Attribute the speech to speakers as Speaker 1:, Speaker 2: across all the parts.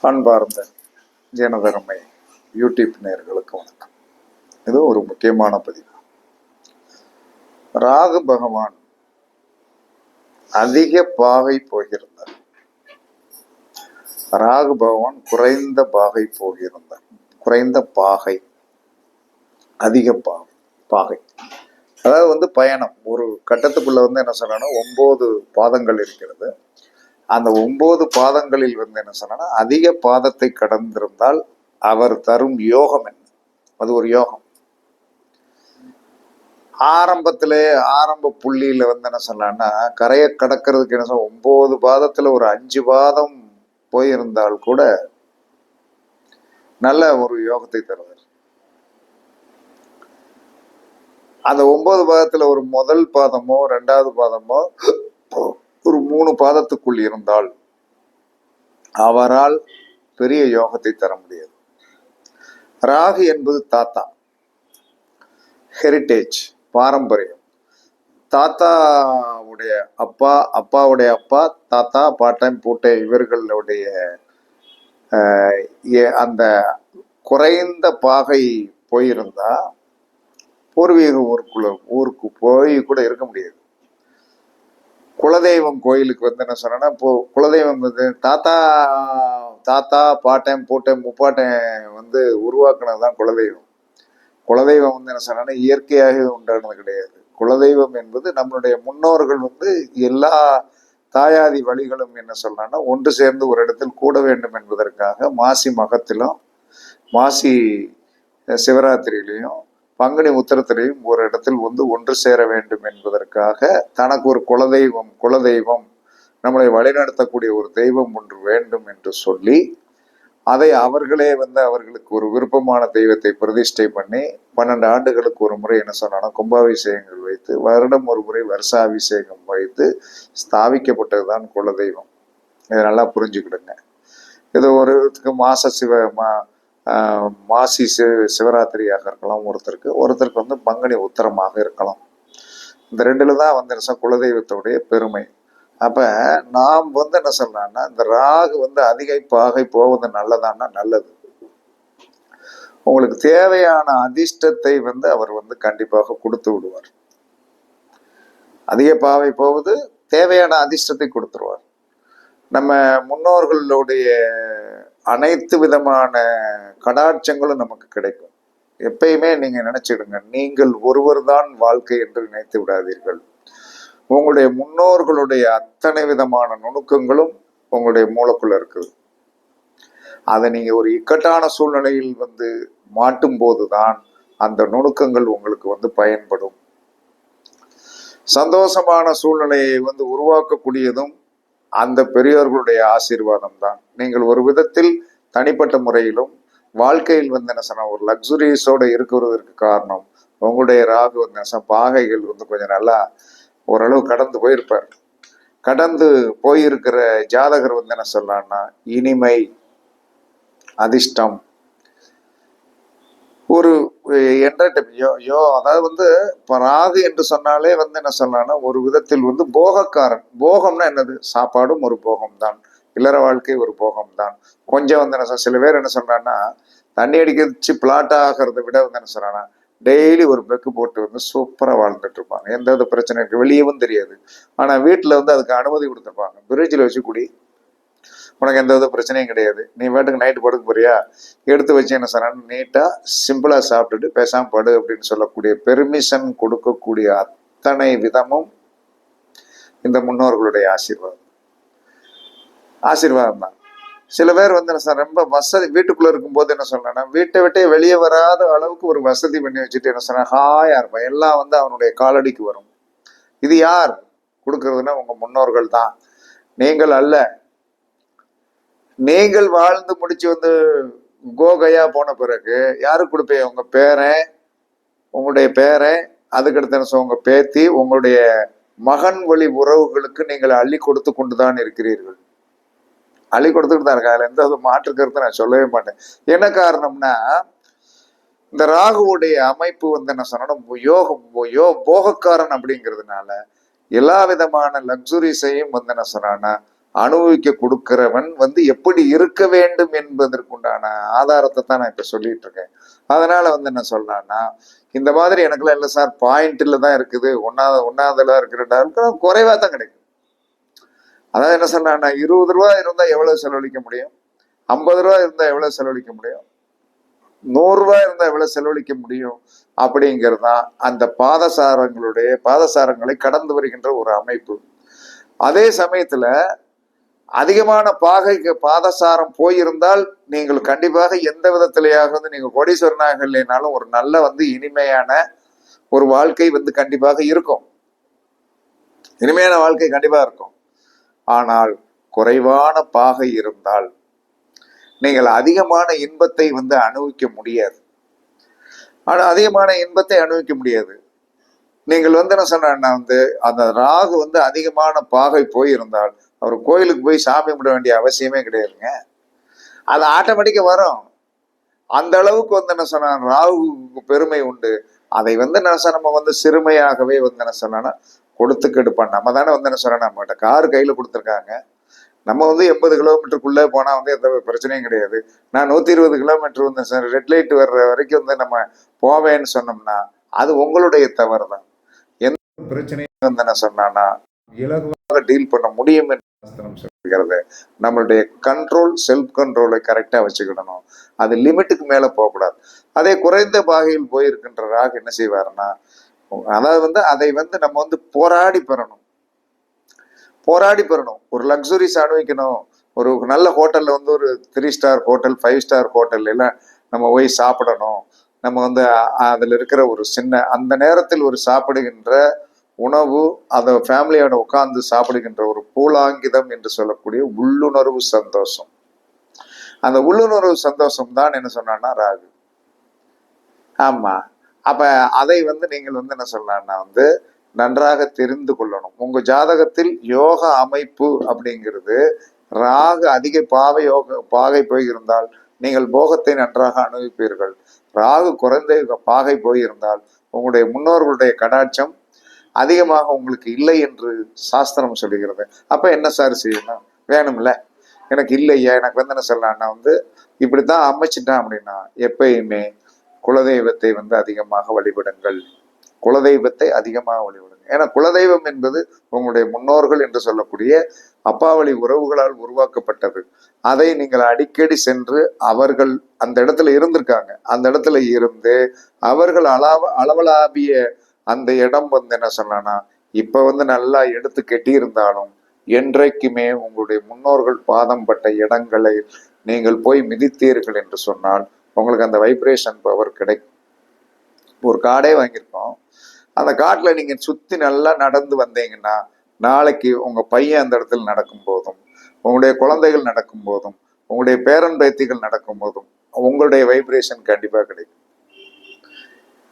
Speaker 1: அன்பார்ந்த ஜனதரமை யூடியூப் நேயர்களுக்கு வணக்கம். இது ஒரு முக்கியமான பதிவு. ராகு பகவான் அதிக பாகை போகிருந்தார். ராகு பகவான் குறைந்த பாகை போகிருந்தார். குறைந்த பாகை, அதிக பாகை, அதாவது பயணம். ஒரு கட்டத்துக்குள்ள என்ன சொன்னா 9 பாதங்கள் இருக்கிறது. அந்த 9 பாதங்களில் என்ன சொன்னா அதிக பாதத்தை கடந்திருந்தால் அவர் தரும் யோகம் என்ன? அது ஒரு யோகம். ஆரம்ப புள்ளியில என்ன சொன்னா கரையை கடக்கிறதுக்கு என்ன 9 பாதத்துல ஒரு 5 பாதம் போயிருந்தால் கூட நல்ல ஒரு யோகத்தை தருவார். அந்த 9 பாதத்துல ஒரு முதல் பாதமோ 2வது பாதமோ ஒரு 3 பாதத்துக்குள் இருந்தால் அவரால் பெரிய யோகத்தை தர முடியாது. ராகு என்பது தாத்தா, ஹெரிட்டேஜ், பாரம்பரியம். தாத்தாவுடைய அப்பா, அப்பாவுடைய அப்பா, தாத்தா, பாட்டன், பூட்டை இவர்களுடைய அந்த குறைந்த பாகை போயிருந்தா பூர்வீக ஊருக்கு போய் கூட இருக்க முடியாது. குலதெய்வம் கோயிலுக்கு என்ன சொன்னா குலதெய்வம் தாத்தா பாட்டன் பூட்டன் முப்பாட்டன் உருவாக்குனதுதான் குலதெய்வம். குலதெய்வம் என்ன சொன்னா இயற்கையாக உண்டானது கிடையாது. குலதெய்வம் என்பது நம்மளுடைய முன்னோர்கள் எல்லா தாயாதி வழிகளும் என்ன சொல்லலாம்னா ஒன்று சேர்ந்து ஒரு இடத்தில் கூட வேண்டும் என்பதற்காக மாசி மகத்திலும் மாசி சிவராத்திரியிலையும் பங்குனி உத்திரத்திலையும் ஒரு இடத்தில் ஒன்று சேர வேண்டும் என்பதற்காக தனக்கு ஒரு குலதெய்வம் நம்மளை வழிநடத்தக்கூடிய ஒரு தெய்வம் ஒன்று வேண்டும் என்று சொல்லி அதை அவர்களே அவர்களுக்கு ஒரு விருப்பமான தெய்வத்தை பிரதிஷ்டை பண்ணி 12 ஆண்டுகளுக்கு ஒரு முறை என்ன சொன்னா கும்பாபிஷேகங்கள் வைத்து வருடம் ஒரு முறை வருஷாபிஷேகம் வைத்து ஸ்தாபிக்கப்பட்டதுதான் குலதெய்வம். இதை நல்லா புரிஞ்சுக்கிடுங்க. இது ஒரு மாசி சிவராத்திரியாக இருக்கலாம், ஒருத்தருக்கு பங்குனி உத்தரமாக இருக்கலாம். இந்த 2ல தான் குலதெய்வத்துடைய பெருமை. அப்ப நாம் என்ன சொல்றோம்னா இந்த ராகு அதிக பாகை போவது நல்லதான்னா நல்லது. உங்களுக்கு தேவையான அதிர்ஷ்டத்தை அவர் கண்டிப்பாக கொடுத்து விடுவார். அதிக பாவை போவது தேவையான அதிர்ஷ்டத்தை கொடுத்துருவார். நம்ம முன்னோர்களுடைய அனைத்து விதமான கடாட்சங்களும் நமக்கு கிடைக்கும். எப்பயுமே நீங்க நினைச்சிடுங்க, நீங்கள் ஒருவர் தான் வாழ்க்கை என்று நினைத்து விடாதீர்கள். உங்களுடைய முன்னோர்களுடைய அத்தனை விதமான நுணுக்கங்களும் உங்களுடைய மூளைக்குள்ள இருக்குது. அதை நீங்க ஒரு இக்கட்டான சூழ்நிலையில் மாட்டும் போதுதான் அந்த நுணுக்கங்கள் உங்களுக்கு பயன்படும். சந்தோஷமான சூழ்நிலையை உருவாக்கக்கூடியதும் அந்த பெரியோர்களுடைய ஆசீர்வாதம் தான். நீங்கள் ஒரு விதத்தில் தனிப்பட்ட முறையிலும் வாழ்க்கையில் என்ன சொன்னா ஒரு லக்ஸுரியஸோட இருக்கிறதுக்கு காரணம் உங்களுடைய ராகு பாகைகள் கொஞ்சம் நல்லா ஓரளவு கடந்து போயிருப்பார். கடந்து போயிருக்கிற ஜாதகர் என்ன சொல்லலாம்னா இனிமை, அதிர்ஷ்டம், ஒரு அதாவது இப்ப ராகு என்று சொன்னாலே என்ன சொல்லலாம்னா ஒரு விதத்தில் போகக்காரன். போகம்னா என்னது? சாப்பாடும் ஒரு போகம் தான், இல்லற வாழ்க்கை ஒரு போகம் தான். கொஞ்சம் என்ன சில பேர் என்ன சொல்றாங்கன்னா தண்ணி அடிக்கச்சு பிளாட் ஆகிறத விட என்ன சொல்றாங்கன்னா டெய்லி ஒரு பெக்கு போட்டு சூப்பரா வாழ்ந்துட்டு இருப்பாங்க. எந்த வித பிரச்சனை இருக்கு வெளியவும் தெரியாது. ஆனா வீட்டுல அதுக்கு அனுமதி கொடுத்துருப்பாங்க. பிரிட்ஜில் வச்சு குடி, உனக்கு எந்த வித பிரச்சனையும் கிடையாது, நீ வீட்டுக்கு நைட்டு படுக்க போறியா எடுத்து வச்சு என்ன சொன்னா நீட்டா சிம்பிளா சாப்பிட்டுட்டு பேசாம படு அப்படின்னு சொல்லக்கூடிய பெர்மிஷன் கொடுக்கக்கூடிய அத்தனை விதமும் இந்த முன்னோர்களுடைய ஆசீர்வாதம் தான். சில பேர் ரொம்ப வசதி வீட்டுக்குள்ள இருக்கும்போது என்ன சொன்னா வீட்டை விட்டே வெளியே வராத அளவுக்கு ஒரு வசதி பண்ணி வச்சுட்டு என்ன சொன்னா ஹாயா இருப்பான். எல்லாம் அவனுடைய காலடிக்கு வரும். இது யார் கொடுக்கறதுன்னா உங்க முன்னோர்கள் தான், நீங்கள் அல்ல. நீங்கள் வாழ்ந்து முடிச்சு கோகையா போன பிறகு யாருக்கு கொடுப்பீங்க? உங்க பேரன், உங்களுடைய பேரன், அதுக்கடுத்து உங்க பேத்தி, உங்களுடைய மகன் வழி உறவுகளுக்கு நீங்கள் அள்ளி கொடுத்து கொண்டுதான் இருக்கிறீர்கள். அள்ளி கொடுத்துட்டு தான் இருக்கா. அதுல எந்த மாற்று கருத்தை நான் சொல்லவே மாட்டேன். என்ன காரணம்னா இந்த ராகுவுடைய அமைப்பு என்ன சொன்னா போகக்காரன் அப்படிங்கிறதுனால எல்லா விதமான லக்ஸுரிஸையும் என்ன சொன்னா அனுபவிக்க கொடுக்கிறவன் வந்து எப்படி இருக்க வேண்டும் என்பதற்குண்டான ஆதாரத்தை தான் நான் இப்ப சொல்லிட்டு இருக்கேன். அதனால வந்து என்ன சொல்றேன்னா, இந்த மாதிரி எனக்குலாம் இல்லை சார், பாயிண்ட்ல தான் இருக்குது, ஒன்னாவதுல இருக்கிற குறைவா தான் கிடைக்கும். அதாவது என்ன சொன்னா, 20 ரூபா இருந்தா எவ்வளவு செலவழிக்க முடியும், 50 ரூபா இருந்தா எவ்வளவு செலவழிக்க முடியும், 100 ரூபாய் இருந்தா எவ்வளவு செலவழிக்க முடியும் அப்படிங்கிறது தான் அந்த பாதசாரங்களை கடந்து வருகின்ற ஒரு அமைப்பு. அதே சமயத்துல அதிகமான பாதசாரம் போயிருந்தால் நீங்கள் கண்டிப்பாக எந்த விதத்திலேயாவது நீங்க கோடீஸ்வரனாக இல்லைனாலும் ஒரு நல்ல வந்து இனிமையான ஒரு வாழ்க்கை வந்து கண்டிப்பாக இருக்கும், இனிமையான வாழ்க்கை கண்டிப்பா இருக்கும். ஆனால் குறைவான பாகை இருந்தால் நீங்கள் அதிகமான இன்பத்தை வந்து அனுபவிக்க முடியாது. ஆனா அதிகமான இன்பத்தை அனுபவிக்க முடியாது. நீங்கள் வந்து என்ன சொன்னா வந்து அந்த ராகு வந்து அதிகமான பாகை போயிருந்தால் அவர் கோயிலுக்கு போய் சாமி கும்பிட வேண்டிய அவசியமே கிடையாதுங்க, அது ஆட்டோமேட்டிக்கா வரும். அந்த அளவுக்கு வந்து என்ன சொன்னா ராகுக்கு பெருமை உண்டு. அதை வந்து என்ன சொன்ன நம்ம வந்து சிறுமையாகவே வந்து என்ன சொன்னா கொடுத்து கெடுப்பான். நம்ம தானே வந்து என்ன சொன்னா நம்மகிட்ட கார் கையில கொடுத்துருக்காங்க, நம்ம வந்து 80 கிலோமீட்டருக்குள்ளே போனா வந்து எந்த பிரச்சனையும் கிடையாது. நான் 120 கிலோமீட்டர் வந்து ரெட் லைட் வர்ற வரைக்கும் வந்து நம்ம போவேன்னு சொன்னோம்னா அது உங்களுடைய தவறு தான். எந்த பிரச்சனையும் வந்து என்ன சொன்னா இலகுவாக டீல் பண்ண முடியும் என்று சொல்கிறது. நம்மளுடைய கண்ட்ரோல், செல்ஃப் கண்ட்ரோலை கரெக்டா வச்சுக்கிடணும். அது லிமிட்டுக்கு மேல போகக்கூடாது. அதே குறைந்த பாகையில் போயிருக்கின்ற ராகு என்ன செய்வாருன்னா, அதாவது வந்து அதை வந்து நம்ம வந்து போராடி பெறணும். ஒரு லக்ஸுரிஸ் அனுபவிக்கணும். ஒரு நல்ல ஹோட்டல்ல வந்து ஒரு 3 ஸ்டார் ஹோட்டல், 5 ஸ்டார் ஹோட்டல் எல்லாம் நம்ம போய் சாப்பிடணும். நம்ம வந்து அதுல இருக்கிற ஒரு சின்ன அந்த நேரத்தில் ஒரு சாப்பிடுகின்ற உணவு, அந்த ஃபேமிலியோட உட்கார்ந்து சாப்பிடுகின்ற ஒரு பூலாங்கிதம் என்று சொல்லக்கூடிய உள்ளுணர்வு சந்தோஷம். அந்த உள்ளுணர்வு சந்தோஷம் தான் என்ன சொன்னா ராகு. ஆமா, அப்ப அதை வந்து நீங்கள் வந்து என்ன சொல்லலாம்னா வந்து நன்றாக தெரிந்து கொள்ளணும். உங்க ஜாதகத்தில் யோக அமைப்பு அப்படிங்கிறது ராகு அதிக பாகை போயிருந்தால் நீங்கள் போகத்தை நன்றாக அனுபவிப்பீர்கள். ராகு குறைந்த பாகை போயிருந்தால் உங்களுடைய முன்னோர்களுடைய கடாட்சம் அதிகமாக உங்களுக்கு இல்லை என்று சாஸ்திரம் சொல்லுகிறது. அப்ப என்ன சார் செய்யணும்? வேணும்ல, எனக்கு இல்லையா, எனக்கு வந்து என்ன சொல்லலாம்னா வந்து இப்படித்தான் அமைச்சிட்டான் அப்படின்னா எப்பயுமே குலதெய்வத்தை வந்து அதிகமாக வழிபடுங்கள். குலதெய்வத்தை அதிகமாக வழிபடுங்க. ஏன்னா குலதெய்வம் என்பது உங்களுடைய முன்னோர்கள் என்று சொல்லக்கூடிய அப்பாவளி உறவுகளால் உருவாக்கப்பட்டது. அதை நீங்கள் அடிக்கடி சென்று, அவர்கள் அந்த இடத்துல இருந்திருக்காங்க, அந்த இடத்துல இருந்து அவர்கள் அளவலாவிய அந்த இடம் வந்து என்ன சொன்னா இப்ப வந்து நல்லா எடுத்து கெட்டி இருந்தாலும் என்றைக்குமே உங்களுடைய முன்னோர்கள் பாதம் பட்ட இடங்களை நீங்கள் போய் மிதித்தீர்கள் என்று சொன்னால் உங்களுக்கு அந்த வைப்ரேஷன் பவர் கிடைக்கும். ஒரு காடே வாங்கியிருக்கோம், அந்த காட்டுல நீங்க சுத்தி நல்லா நடந்து வந்தீங்கன்னா நாளைக்கு உங்க பையன் அந்த இடத்துல நடக்கும் போதும், உங்களுடைய குழந்தைகள் நடக்கும் போதும், உங்களுடைய பேரன் பேத்திகள் நடக்கும் போதும் உங்களுடைய வைப்ரேஷன் கண்டிப்பா கிடைக்கும்.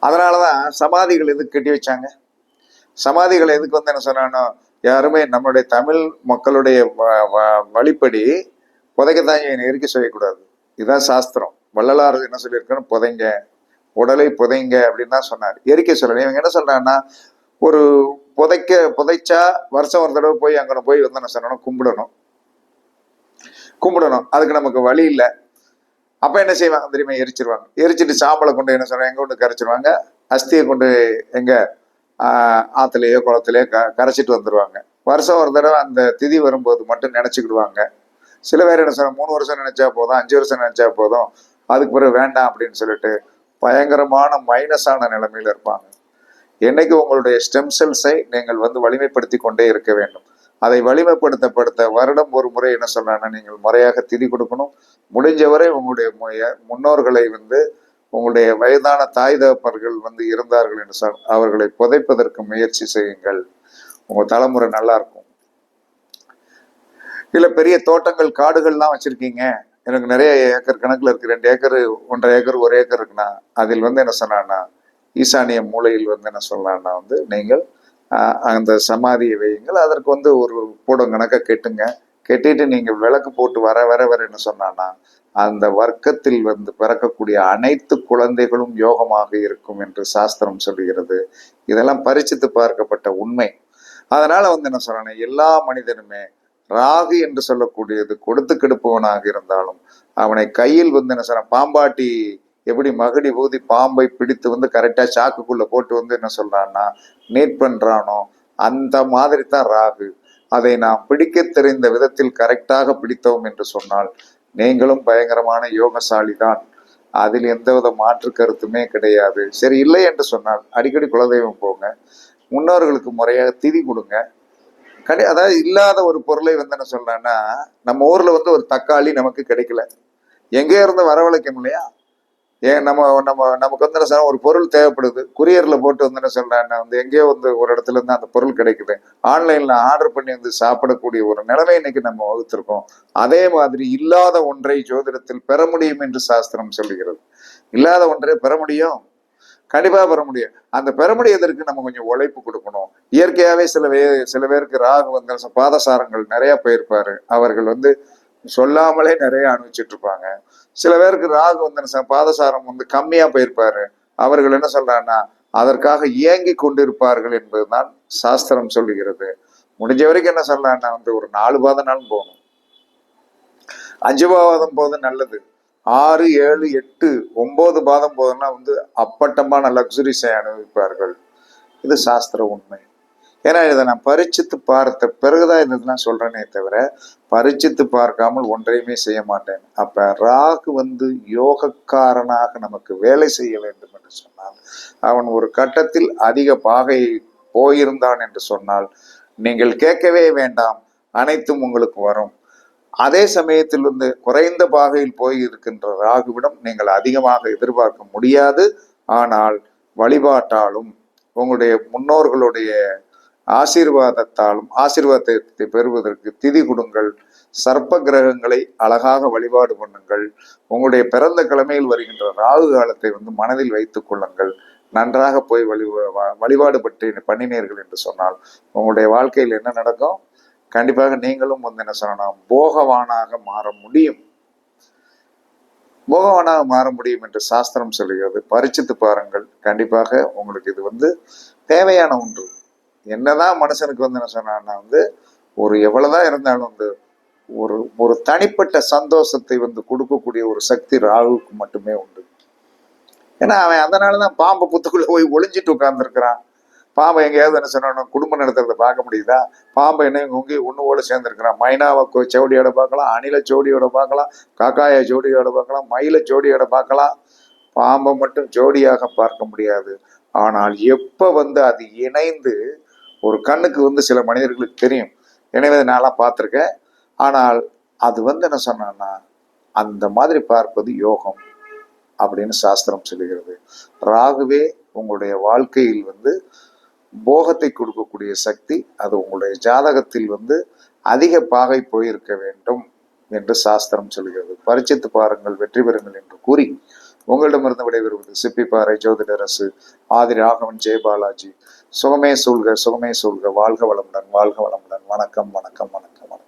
Speaker 1: அதனாலதான் சமாதிகள் எதுக்கு கட்டி வச்சாங்க? சமாதிகள் எதுக்கு வந்து என்ன சொன்னா, யாருமே நம்மளுடைய தமிழ் மக்களுடைய வழிப்படி புதைக்கத்தான் எரிக்க செய்யக்கூடாது. இதுதான் சாஸ்திரம். வள்ளலார் என்ன சொல்லியிருக்கணும், புதைங்க, உடலை புதைங்க அப்படின்னு தான் சொன்னார், எரிக்க சொல்லணும். இவங்க என்ன சொல்றாங்கன்னா, ஒரு புதைச்சா வருஷம் ஒரு தடவை போய் அங்கே போய் வந்து என்ன சொல்லணும், கும்பிடணும். அதுக்கு நமக்கு வழி இல்லை. அப்ப என்ன செய்வாங்க தெரியுமா, எரிச்சிருவாங்க. எரிச்சிட்டு சாம்பலை கொண்டு என்ன சொல்றாங்க, எங்க கொண்டு கரைச்சிருவாங்க, அஸ்தியை கொண்டு எங்க ஆத்துலயோ குளத்திலேயோ கரைச்சிட்டு வந்துருவாங்க. வருஷம் ஒரு தடவை அந்த திதி வரும்போது மட்டும் நினைச்சுக்கிடுவாங்க. சில பேர் என்ன சொல்றாங்க, 3 வருஷம் நினைச்சா போதும், 5 வருஷம் நினைச்சா போதும், அதுக்கு பிறகு வேண்டாம் அப்படின்னு சொல்லிட்டு பயங்கரமான மைனஸான நிலைமையில இருப்பாங்க. என்னைக்கு உங்களுடைய ஸ்டெம் செல்ஸை நீங்கள் வந்து வலிமைப்படுத்தி கொண்டே இருக்க வேண்டும். அதை வலிமைப்படுத்த வருடம் ஒரு முறை என்ன சொல்றாங்கன்னா நீங்கள் முறையாக திதி கொடுக்கணும். முடிஞ்சவரை உங்களுடைய முன்னோர்களை வந்து உங்களுடைய வயதான தாய் தகப்பர்கள் வந்து இருந்தார்கள் என்று சொல் அவர்களை புதைப்பதற்கு முயற்சி செய்யுங்கள். உங்க தலைமுறை நல்லா இருக்கும். இல்ல பெரிய தோட்டங்கள் காடுகள்லாம் வச்சிருக்கீங்க, எனக்கு நிறைய ஏக்கர் கணக்குல இருக்கு, 2 ஏக்கர் 1.5 ஏக்கர் 1 ஏக்கர் இருக்குன்னா அதில் வந்து என்ன சொன்னா ஈசானிய மூலையில் வந்து என்ன சொல்லலாம்னா வந்து நீங்கள் அந்த சமாதியை வையுங்கள். அதற்கு வந்து ஒரு கூடம் கணக்க கெட்டிட்டு நீங்கள் விளக்கு போட்டு வர என்ன சொன்னா அந்த வர்க்கத்தில் வந்து பிறக்கக்கூடிய அனைத்து குழந்தைகளும் யோகமாக இருக்கும் என்று சாஸ்திரம் சொல்லுகிறது. இதெல்லாம் பரிச்சித்து பார்க்கப்பட்ட உண்மை. அதனால வந்து என்ன சொல்றேன், எல்லா மனிதனுமே ராகு என்று சொல்லக்கூடியது கொடுத்து கெடுப்பவனாக இருந்தாலும் அவனை கையில் வந்து என்ன சொல்ற, பாம்பாட்டி எப்படி மகுடி ஊதி பாம்பை பிடித்து வந்து கரெக்டா சாக்குக்குள்ள போட்டு வந்து என்ன சொல்றான்னா நீட் பண்றானோ, அந்த மாதிரி தான் ராகு. அதை நாம் பிடிக்க தெரிந்த விதத்தில் கரெக்டாக பிடித்தோம் என்று சொன்னால் நீங்களும் பயங்கரமான யோகசாலி தான். அதில் எந்தவித மாற்று கருத்துமே கிடையாது. சரி, இல்லை என்று சொன்னால் அடிக்கடி குலதெய்வம் போங்க, முன்னோர்களுக்கு முறையாக திதி கொடுங்க. அதாவது இல்லாத ஒரு பொருளை வந்து என்ன சொல்றேன்னா, நம்ம ஊர்ல வந்து ஒரு தக்காளி நமக்கு கிடைக்கல, எங்கே இருந்து வரவழைக்கணும் இல்லையா? ஏன் நம்ம நம்ம நமக்கு வந்து என்ன சொல்றோம், ஒரு பொருள் தேவைப்படுது, குரியர்ல போட்டு வந்து என்ன சொல்றேன்னா வந்து எங்கேயோ வந்து ஒரு இடத்துல இருந்து அந்த பொருள் கிடைக்குது, ஆன்லைன்ல ஆர்டர் பண்ணி வந்து சாப்பிடக்கூடிய ஒரு நிலைமை இன்னைக்கு நம்ம வகுத்திருக்கோம். அதே மாதிரி இல்லாத ஒன்றை ஜோதிடத்தில் பெற முடியும் என்று சாஸ்திரம் சொல்லுகிறது. இல்லாத ஒன்றை பெற முடியும், கண்டிப்பா பெற முடியும். அந்த பெற முடியதற்கு நம்ம கொஞ்சம் உழைப்பு கொடுக்கணும். இயற்கையாவே சில பேருக்கு ராகு வந்து பாதசாரங்கள் நிறைய போயிருப்பாரு, அவர்கள் வந்து சொல்லாமலே நிறைய அனுபவிச்சுட்டு இருப்பாங்க. சில பேருக்கு ராகு வந்து பாதசாரம் வந்து கம்மியா போயிருப்பாரு, அவர்கள் என்ன சொல்றாங்கன்னா அதற்காக இயங்கி கொண்டிருப்பார்கள் என்பதுதான் சாஸ்திரம் சொல்லுகிறது. முடிஞ்ச வரைக்கும் என்ன சொல்றாங்கன்னா வந்து ஒரு 4 பாதம் போகணும், 5 பாதம் போது நல்லது, 6, 7, 8, 9 பாதம் போதுன்னா வந்து அப்பட்டமான லக்ஸுரிஸை அனுபவிப்பார்கள். இது சாஸ்திர உண்மை. ஏன்னா இதை நான் பரிச்சித்து பார்த்த பிறகுதான் இதெல்லாம் சொல்றேனே தவிர பரிச்சித்து பார்க்காமல் ஒன்றையுமே செய்ய மாட்டேன். அப்ப ராகு வந்து யோகக்காரனாக நமக்கு வேலை செய்ய வேண்டும் என்று சொன்னால், அவன் ஒரு கட்டத்தில் அதிக பாகை போயிருந்தான் என்று சொன்னால் நீங்கள் கேட்கவே வேண்டாம், அனைத்தும் உங்களுக்கு வரும். அதே சமயத்தில் வந்து குறைந்த பாகையில் போய் இருக்கின்ற ராகுவிடம் நீங்கள் அதிகமாக எதிர்பார்க்க முடியாது. ஆனால் வழிபாட்டாலும் உங்களுடைய முன்னோர்களுடைய ஆசீர்வாதத்தை பெறுவதற்கு திதி கொடுங்கள், சர்ப்ப கிரகங்களை அழகாக வழிபாடு பண்ணுங்கள், உங்களுடைய பிறந்த கிழமையில் வருகின்ற ராகு காலத்தை வந்து மனதில் வைத்துக் கொள்ளுங்கள். நன்றாக போய் வழிபாடு பற்றி பண்ணினீர்கள் என்று சொன்னால் உங்களுடைய வாழ்க்கையில் என்ன நடக்கும்? கண்டிப்பாக நீங்களும் வந்து என்ன சொல்லணும், போகவானாக மாற முடியும். போகவானாக மாற முடியும் என்று சாஸ்திரம் சொல்லுகிறது. பரிச்சித்து பாருங்கள், கண்டிப்பாக உங்களுக்கு இது வந்து தேவையான ஒன்று. என்னதான் மனுஷனுக்கு வந்து என்ன சொன்னா வந்து ஒரு எவ்வளவுதான் இருந்தாலும் வந்து ஒரு ஒரு தனிப்பட்ட சந்தோஷத்தை வந்து கொடுக்கக்கூடிய ஒரு சக்தி ராகுவுக்கு மட்டுமே உண்டு. ஏன்னா அவன் அதனாலதான் பாம்பு புத்துக்குள்ள போய் ஒளிஞ்சிட்டு உட்கார்ந்துருக்கிறான். பாம்பை எங்கேயாவது என்ன சொன்னா குடும்பம் நடத்துறத பார்க்க முடியுதா? பாம்பை என்ன இங்கே ஒண்ணு சேர்ந்துருக்கிறான். மைனாவை சோடியோட பார்க்கலாம், அணில ஜோடியோட பார்க்கலாம், காக்காய ஜோடியோட பார்க்கலாம், மயில ஜோடியோட பார்க்கலாம். பாம்பை மட்டும் ஜோடியாக பார்க்க முடியாது. ஆனால் எப்ப வந்து அது இணைந்து ஒரு கண்ணுக்கு வந்து சில மனிதர்களுக்கு தெரியும், எனவே நான்லாம் பார்த்துருக்கேன். ஆனால் அது வந்து என்ன சொன்னா அந்த மாதிரி பார்ப்பது யோகம் அப்படின்னு சாஸ்திரம் சொல்லுகிறது. ராகுவே உங்களுடைய வாழ்க்கையில் வந்து போகத்தை கொடுக்கக்கூடிய சக்தி. அது உங்களுடைய ஜாதகத்தில் வந்து அதிக பாகை போயிருக்க வேண்டும் என்று சாஸ்திரம் சொல்கிறது. பரிச்சித்து பாருங்கள், வெற்றி பெறுங்கள் என்று கூறி உங்களிடமிருந்து விடைபெறுவது சிப்பிப்பாறை ஜோதிடரசு ஆதி ராகவன் ஜெயபாலாஜி. சுகமே சூழ்க, சுகமே சூழ்க. வாழ்க வளமுடன், வாழ்க வளமுடன். வணக்கம், வணக்கம், வணக்கம், வணக்கம்.